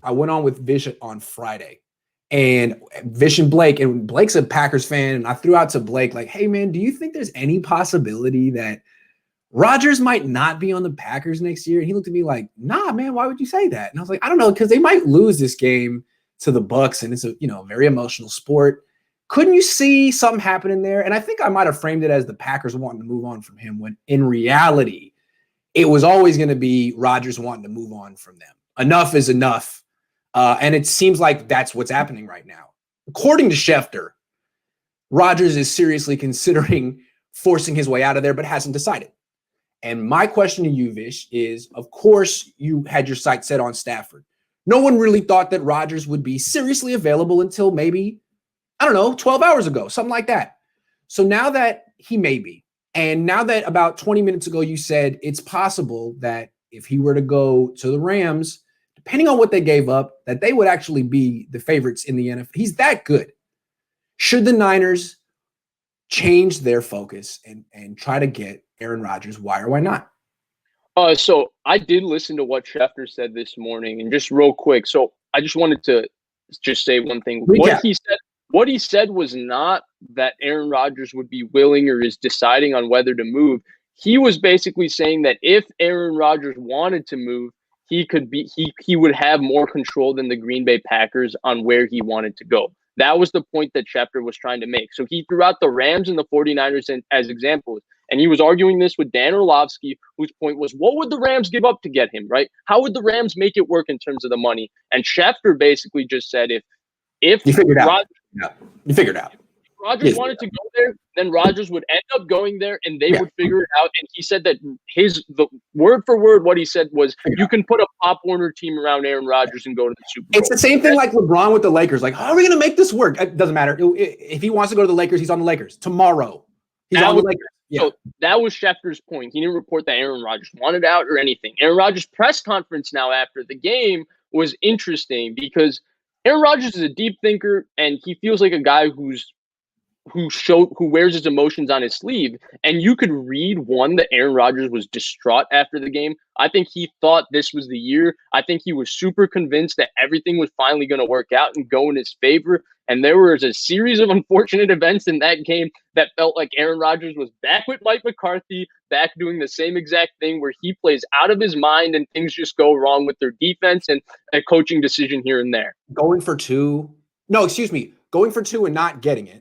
I went on with Vish on Friday, and Vish and Blake's a Packers fan, and I threw out to Blake like, "Hey man, do you think there's any possibility that Rodgers might not be on the Packers next year?" And he looked at me like, "Nah, man, why would you say that?" And I was like, "I don't know, because they might lose this game to the Bucks, and it's a very emotional sport. Couldn't you see something happening there?" And I think I might have framed it as the Packers wanting to move on from him, when in reality, it was always going to be Rodgers wanting to move on from them. Enough is enough. And it seems like that's what's happening right now. According to Schefter, Rodgers is seriously considering forcing his way out of there, but hasn't decided. And my question to you, Vish, is, of course, you had your sights set on Stafford. No one really thought that Rodgers would be seriously available until maybe, 12 hours ago, something like that. So now that he may be, and now that about 20 minutes ago you said it's possible that if he were to go to the Rams, depending on what they gave up, that they would actually be the favorites in the NFL. He's that good. Should the Niners change their focus and try to get Aaron Rodgers? Why or why not? So I did listen to what Schefter said this morning, and just real quick. So I just wanted to just say one thing. What he said was not that Aaron Rodgers would be willing or is deciding on whether to move. He was basically saying that if Aaron Rodgers wanted to move, he would have more control than the Green Bay Packers on where he wanted to go. That was the point that Schefter was trying to make. So he threw out the Rams and the 49ers as examples. And he was arguing this with Dan Orlovsky, whose point was, what would the Rams give up to get him, right? How would the Rams make it work in terms of the money? And Schefter basically just said, if you figured out. You figured out. Rodgers wanted to go there, then Rodgers would end up going there, and they would figure it out. And he said that the word for word, what he said was, you can put a Pop Warner team around Aaron Rodgers and go to the Super Bowl. It's the same thing like LeBron with the Lakers. Like, how are we going to make this work? It doesn't matter. If he wants to go to the Lakers, he's on the Lakers. Tomorrow, he's on the Lakers. Yeah. So that was Schefter's point. He didn't report that Aaron Rodgers wanted out or anything. Aaron Rodgers' press conference now after the game was interesting because Aaron Rodgers is a deep thinker, and he feels like a guy who wears his emotions on his sleeve. And you could read, that Aaron Rodgers was distraught after the game. I think he thought this was the year. I think he was super convinced that everything was finally going to work out and go in his favor. And there was a series of unfortunate events in that game that felt like Aaron Rodgers was back with Mike McCarthy, back doing the same exact thing where he plays out of his mind and things just go wrong with their defense and a coaching decision here and there. Going for two and not getting it.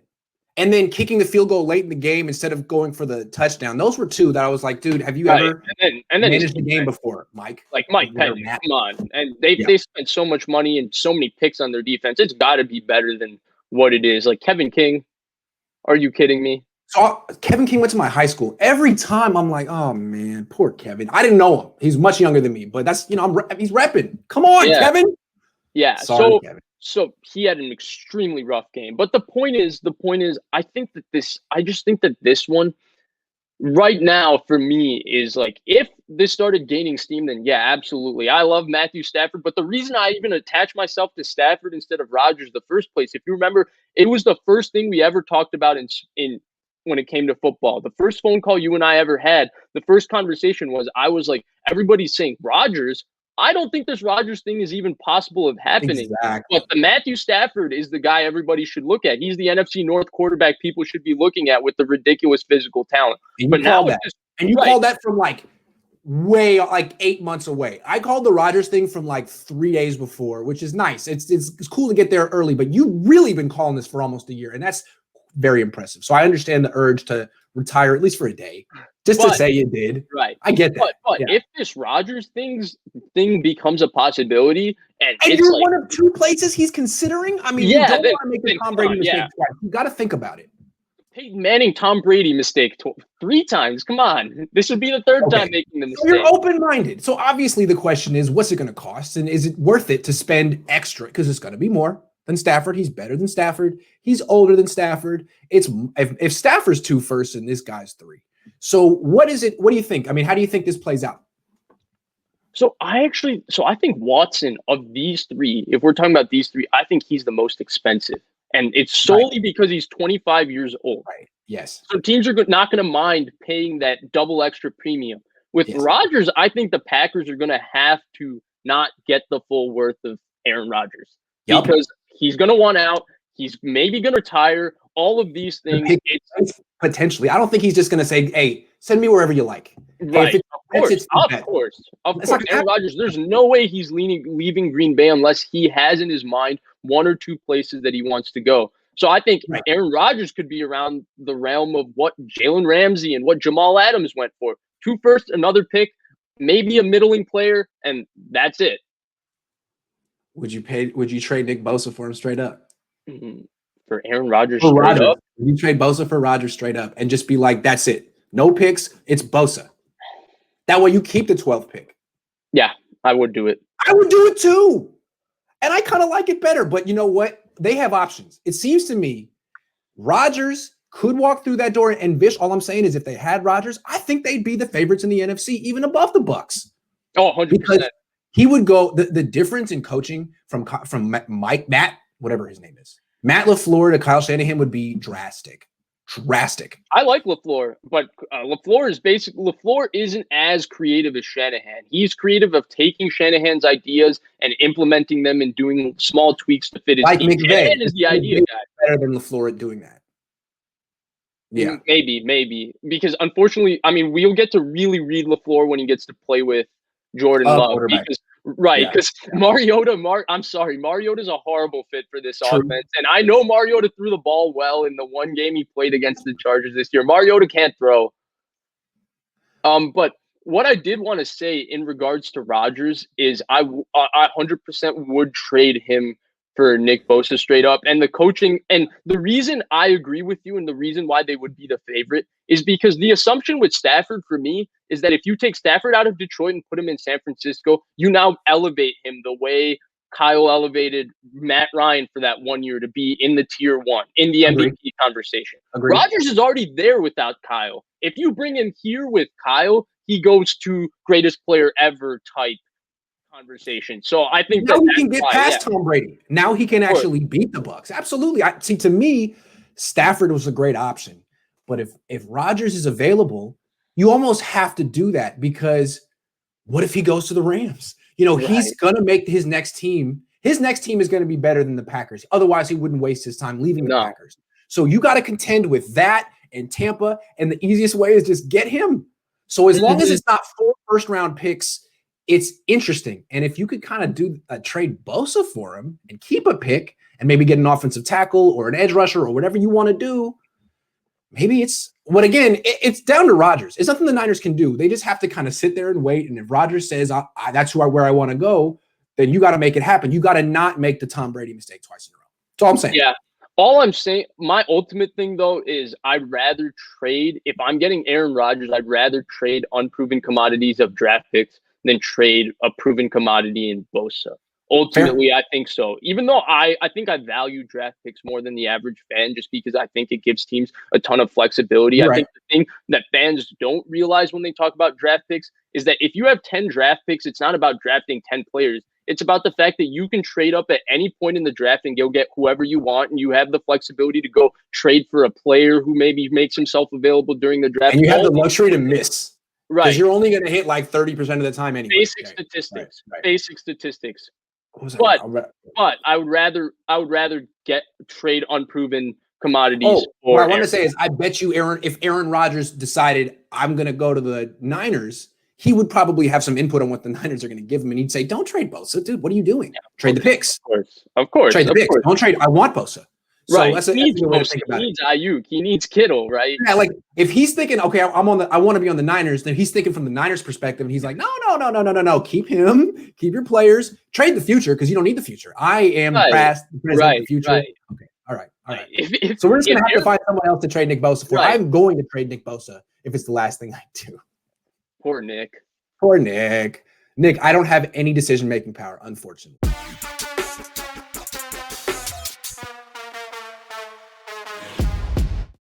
And then kicking the field goal late in the game instead of going for the touchdown. Those were two that I was like, dude, have you ever managed the game before, Mike? Like Mike Penny, come on. And they spent so much money and so many picks on their defense. It's got to be better than what it is. Like Kevin King, are you kidding me? So Kevin King went to my high school. Every time I'm like, oh, man, poor Kevin. I didn't know him. He's much younger than me. But that's, he's repping. Come on, Kevin. Yeah, Sorry, Kevin. So he had an extremely rough game. But the point is, I just think that this one right now for me is like, if this started gaining steam, then yeah, absolutely. I love Matthew Stafford. But the reason I even attach myself to Stafford instead of Rodgers in the first place, if you remember, it was the first thing we ever talked about in when it came to football. The first phone call you and I ever had, the first conversation was, I was like, everybody's saying Rodgers. I don't think this Rodgers thing is even possible of happening. Exactly. But the Matthew Stafford is the guy everybody should look at. He's the NFC North quarterback people should be looking at with the ridiculous physical talent. And you called that from like 8 months away. I called the Rodgers thing from like 3 days before, which is nice. It's cool to get there early, but you've really been calling this for almost a year, and that's very impressive. So I understand the urge to retire at least for a day. To say you did. Right. I get that. But if this Rodgers thing becomes a possibility and you're like, one of two places he's considering, I mean, you don't want to make the Tom Brady mistake twice. You got to think about it. Peyton Manning, Tom Brady mistake 3 times. Come on. This would be the third time making the mistake. So you're open-minded. So obviously the question is, what's it going to cost? And is it worth it to spend extra? Because it's going to be more than Stafford. He's better than Stafford. He's older than Stafford. If Stafford's 2 firsts and this guy's 3. So what is it? What do you think? I mean, how do you think this plays out? So I think Watson, of these 3, if we're talking about these 3, I think he's the most expensive. And it's solely because he's 25 years old. Right. Yes. So teams are not going to mind paying that double extra premium. With Rodgers, I think the Packers are going to have to not get the full worth of Aaron Rodgers Yep. because he's going to want out. He's maybe going to retire. All of these things. Potentially. I don't think he's just going to say, hey, send me wherever you like. Right. Of course. Aaron Rodgers, there's no way he's leaving Green Bay unless he has in his mind one or two places that he wants to go. So I think Aaron Rodgers could be around the realm of what Jalen Ramsey and what Jamal Adams went for. 2 firsts, another pick, maybe a middling player, and that's it. Would you trade Nick Bosa for him straight up? For Aaron Rodgers straight up? Would you trade Bosa for Rodgers straight up and just be like, that's it. No picks, it's Bosa. That way you keep the 12th pick. Yeah, I would do it. I would do it too. And I kind of like it better. But you know what? They have options. It seems to me Rodgers could walk through that door, and Vish, all I'm saying is if they had Rodgers, I think they'd be the favorites in the NFC, even above the Bucs. Oh, 100%. Because he would go, the difference in coaching from Matt, whatever his name is, Matt LaFleur to Kyle Shanahan would be drastic. I like LaFleur, but LaFleur isn't as creative as Shanahan. He's creative of taking Shanahan's ideas and implementing them and doing small tweaks to fit his team. Shanahan is the idea guy. Better than LaFleur at doing that. Yeah, maybe because unfortunately, I mean, we'll get to really read LaFleur when he gets to play with Jordan Love. Because Mariota's a horrible fit for this offense. And I know Mariota threw the ball well in the one game he played against the Chargers this year. Mariota can't throw. But what I did want to say in regards to Rodgers is I 100% would trade him for Nick Bosa straight up. And the coaching, and the reason I agree with you and the reason why they would be the favorite is because the assumption with Stafford for me is that if you take Stafford out of Detroit and put him in San Francisco, you now elevate him the way Kyle elevated Matt Ryan for that 1 year to be in the tier 1, in the MVP conversation. Rodgers is already there without Kyle. If you bring him here with Kyle, he goes to greatest player ever type conversation. So I think now he can get past Tom Brady. Now he can actually beat the Bucs. Absolutely. To me, Stafford was a great option. But if Rodgers is available, you almost have to do that because what if he goes to the Rams? You know, he's going to make his next team. His next team is going to be better than the Packers. Otherwise, he wouldn't waste his time leaving the Packers. So you got to contend with that and Tampa. And the easiest way is just get him. So as long as it's not 4 first-round picks, it's interesting. And if you could kind of do a trade Bosa for him and keep a pick and maybe get an offensive tackle or an edge rusher or whatever you want to do, maybe it's it's down to Rodgers. It's nothing the Niners can do. They just have to kind of sit there and wait. And if Rodgers says, that's where I want to go, then you got to make it happen. You got to not make the Tom Brady mistake twice in a row. That's all I'm saying. Yeah. All I'm saying, my ultimate thing, though, is I'd rather trade, if I'm getting Aaron Rodgers, I'd rather trade unproven commodities of draft picks than trade a proven commodity in Bosa. Ultimately, I think so. Even though I think I value draft picks more than the average fan just because I think it gives teams a ton of flexibility. I think the thing that fans don't realize when they talk about draft picks is that if you have 10 draft picks, it's not about drafting 10 players. It's about the fact that you can trade up at any point in the draft and go get whoever you want, and you have the flexibility to go trade for a player who maybe makes himself available during the draft. And you have the luxury to miss. Right. Because you're only going to hit like 30% of the time anyway. Basic statistics. But I would rather get trade unproven commodities. What I want to say is I bet you if Aaron Rodgers decided I'm going to go to the Niners, he would probably have some input on what the Niners are going to give him. And he'd say, don't trade Bosa, dude. What are you doing? Trade the picks. Of course. Trade the picks. Don't trade. I want Bosa. So right. He needs Ayuk. He needs Kittle, right? Yeah, like if he's thinking, okay, I want to be on the Niners, then he's thinking from the Niners perspective, and he's like, no. Keep him, keep your players, trade the future because you don't need the future. I am past, the present, the future. Right. Okay. All right. So we're just gonna have to find someone else to trade Nick Bosa for. I'm going to trade Nick Bosa if it's the last thing I do. Poor Nick. Nick, I don't have any decision-making power, unfortunately.